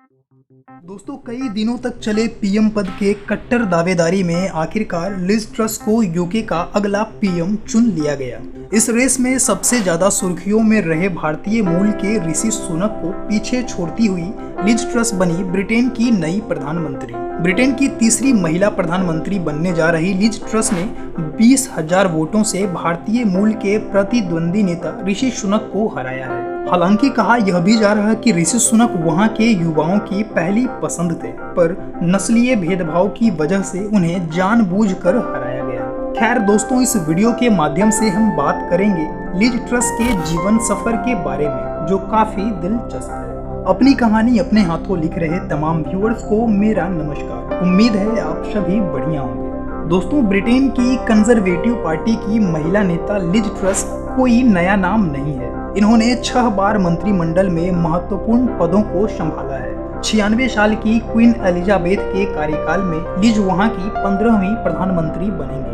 दोस्तों, कई दिनों तक चले पीएम पद के कट्टर दावेदारी में आखिरकार लिज ट्रस को यूके का अगला पीएम चुन लिया गया। इस रेस में सबसे ज्यादा सुर्खियों में रहे भारतीय मूल के ऋषि सुनक को पीछे छोड़ती हुई लिज ट्रस बनी ब्रिटेन की नई प्रधानमंत्री। ब्रिटेन की तीसरी महिला प्रधानमंत्री बनने जा रही लिज ट्रस ने 20,000 वोटों से भारतीय मूल के प्रतिद्वंदी नेता ऋषि सुनक को हराया है। हालांकि कहा यह भी जा रहा है कि ऋषि सुनक वहां के युवाओं की पहली पसंद थे, पर नस्लीय भेदभाव की वजह से उन्हें जानबूझकर हराया गया। खैर दोस्तों, इस वीडियो के माध्यम से हम बात करेंगे लिज ट्रस के जीवन सफर के बारे में, जो काफी दिलचस्प है। अपनी कहानी अपने हाथों लिख रहे तमाम व्यूअर्स को मेरा नमस्कार। उम्मीद है आप सभी बढ़िया होंगे। दोस्तों, ब्रिटेन की कंजर्वेटिव पार्टी की महिला नेता लिज ट्रस कोई नया नाम नहीं है। इन्होंने 6 बार मंत्रिमंडल में महत्वपूर्ण पदों को संभाला है। 96 साल की क्वीन एलिजाबेथ के कार्यकाल में लिज वहां की 15वीं प्रधानमंत्री बनेंगी।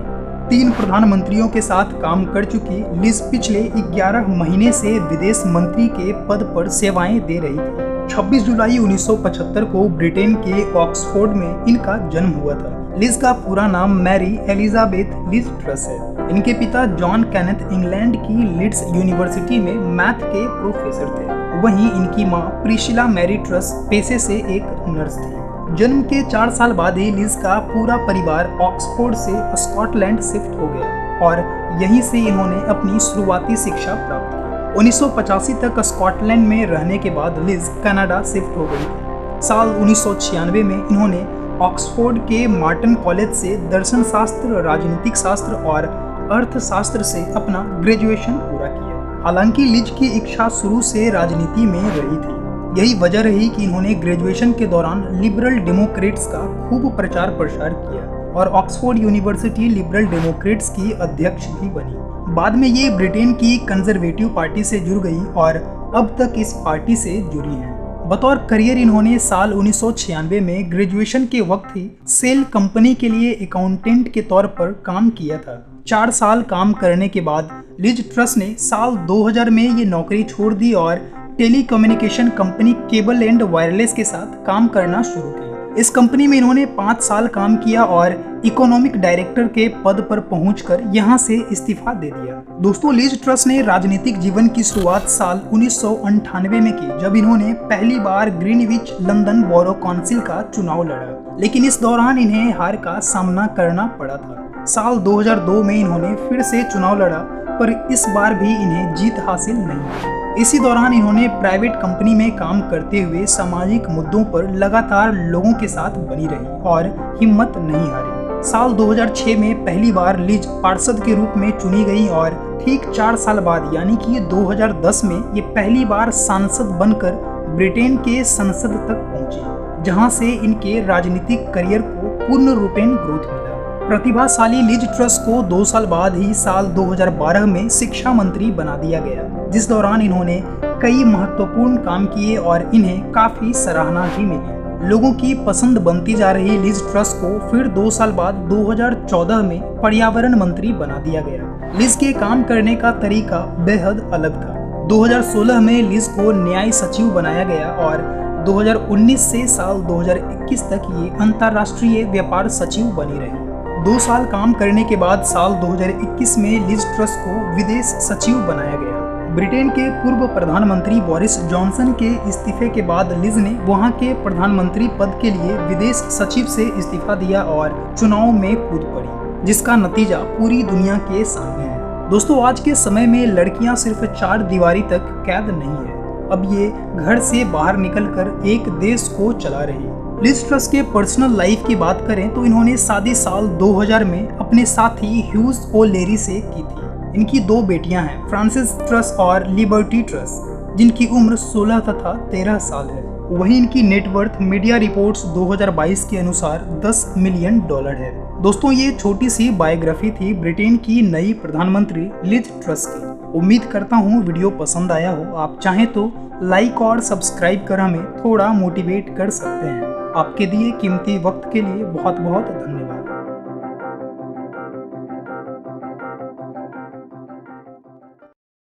3 प्रधानमंत्रियों के साथ काम कर चुकी लिज पिछले 11 महीने से विदेश मंत्री के पद पर सेवाएं दे रही थी। 26 जुलाई 1975 को ब्रिटेन के ऑक्सफोर्ड में इनका जन्म हुआ था। लिज का पूरा नाम मैरी एलिजाबेथ लिज ट्रस है। इनके पिता जॉन केनेथ इंग्लैंड की लीड्स यूनिवर्सिटी में मैथ के प्रोफेसर थे। वहीं इनकी मां प्रिसिला मैरी ट्रस पेशे से एक नर्स थी। जन्म के 4 साल बाद ही लिज का पूरा परिवार ऑक्सफोर्ड से स्कॉटलैंड शिफ्ट हो गया और यहीं से इन्होंने अपनी शुरुआती शिक्षा प्राप्त की। 1985 तक स्कॉटलैंड में रहने के बाद लिज कनाडा शिफ्ट हो गई थी। साल 1996 में इन्होंने ऑक्सफोर्ड के मार्टन कॉलेज से दर्शन शास्त्र, राजनीतिक शास्त्र और अर्थशास्त्र से अपना ग्रेजुएशन पूरा किया। हालांकि लिज की इच्छा शुरू से राजनीति में रही थी। यही वजह रही कि इन्होंने ग्रेजुएशन के दौरान लिबरल डेमोक्रेट्स का खूब प्रचार प्रसार किया और ऑक्सफोर्ड यूनिवर्सिटी लिबरल डेमोक्रेट्स की अध्यक्ष भी बनी। बाद में ये ब्रिटेन की कंजर्वेटिव पार्टी से जुड़ गई और अब तक इस पार्टी से जुड़ी हैं। बतौर करियर इन्होंने साल 1996 में ग्रेजुएशन के वक्त ही सेल कंपनी के लिए अकाउंटेंट के तौर पर काम किया था। 4 साल काम करने के बाद लिज ट्रस ने साल 2000 में ये नौकरी छोड़ दी और telecommunication company cable and wireless के साथ काम करना शुरू किया। इस कंपनी में इन्होंने 5 साल काम किया और इकोनॉमिक डायरेक्टर के पद पर पहुंचकर यहां से इस्तीफा दे दिया। दोस्तों, लिज ट्रस ने राजनीतिक जीवन की शुरुआत साल 1998 में की, जब इन्होंने पहली बार ग्रीनविच लंदन बोरो काउंसिल का चुनाव लड़ा, लेकिन इस दौरान इन्हें हार का सामना करना पड़ा था। साल 2002 में इन्होंने फिर से चुनाव लड़ा, पर इस बार भी इन्हें जीत हासिल नहीं हुई। इसी दौरान इन्होंने प्राइवेट कंपनी में काम करते हुए सामाजिक मुद्दों पर लगातार लोगों के साथ बनी रही और हिम्मत नहीं हारी। साल 2006 में पहली बार लिज पार्षद के रूप में चुनी गई और ठीक 4 साल बाद यानी कि 2010 में ये पहली बार सांसद बनकर ब्रिटेन के संसद तक पहुंची, जहां से इनके राजनीतिक करियर को पूर्ण रूपेण ग्रोथ मिला। प्रतिभाशाली लिज ट्रस को 2 साल बाद ही साल 2012 में शिक्षा मंत्री बना दिया गया, जिस दौरान इन्होंने कई महत्वपूर्ण काम किए और इन्हें काफी सराहना भी मिली। लोगों की पसंद बनती जा रही लिज ट्रस को फिर 2 साल बाद 2014 में पर्यावरण मंत्री बना दिया गया। लिज के काम करने का तरीका बेहद अलग था। 2016 में लिज को न्याय सचिव बनाया गया और 2019 से साल 2021 तक ये अंतर्राष्ट्रीय व्यापार सचिव बनी रही। 2 साल काम करने के बाद साल 2021 में लिज ट्रस को विदेश सचिव बनाया गया। ब्रिटेन के पूर्व प्रधानमंत्री बोरिस जॉनसन के इस्तीफे के बाद लिज ने वहां के प्रधानमंत्री पद के लिए विदेश सचिव से इस्तीफा दिया और चुनाव में कूद पड़ी, जिसका नतीजा पूरी दुनिया के सामने है। दोस्तों, आज के समय में लड़कियां सिर्फ 4 दीवारी तक कैद नहीं है, अब ये घर से बाहर निकलकर एक देश को चला रही है। लिज ट्रस के पर्सनल लाइफ की बात करें तो इन्होंने शादी साल 2000 में अपने साथी ह्यूज ओलेरी से की थी। इनकी 2 बेटियां हैं, फ्रांसिस ट्रस और लिबर्टी ट्रस, जिनकी उम्र 16 तथा 13 साल है। वहीं इनकी नेटवर्थ मीडिया रिपोर्ट्स 2022 के अनुसार $10 मिलियन है। दोस्तों, ये छोटी सी बायोग्राफी थी ब्रिटेन की नई प्रधानमंत्री लिज ट्रस की। उम्मीद करता हूँ वीडियो पसंद आया हो। आप चाहें तो लाइक और सब्सक्राइब कर हमें थोड़ा मोटिवेट कर सकते हैं। आपके दिए कीमती वक्त के लिए बहुत बहुत धन्यवाद।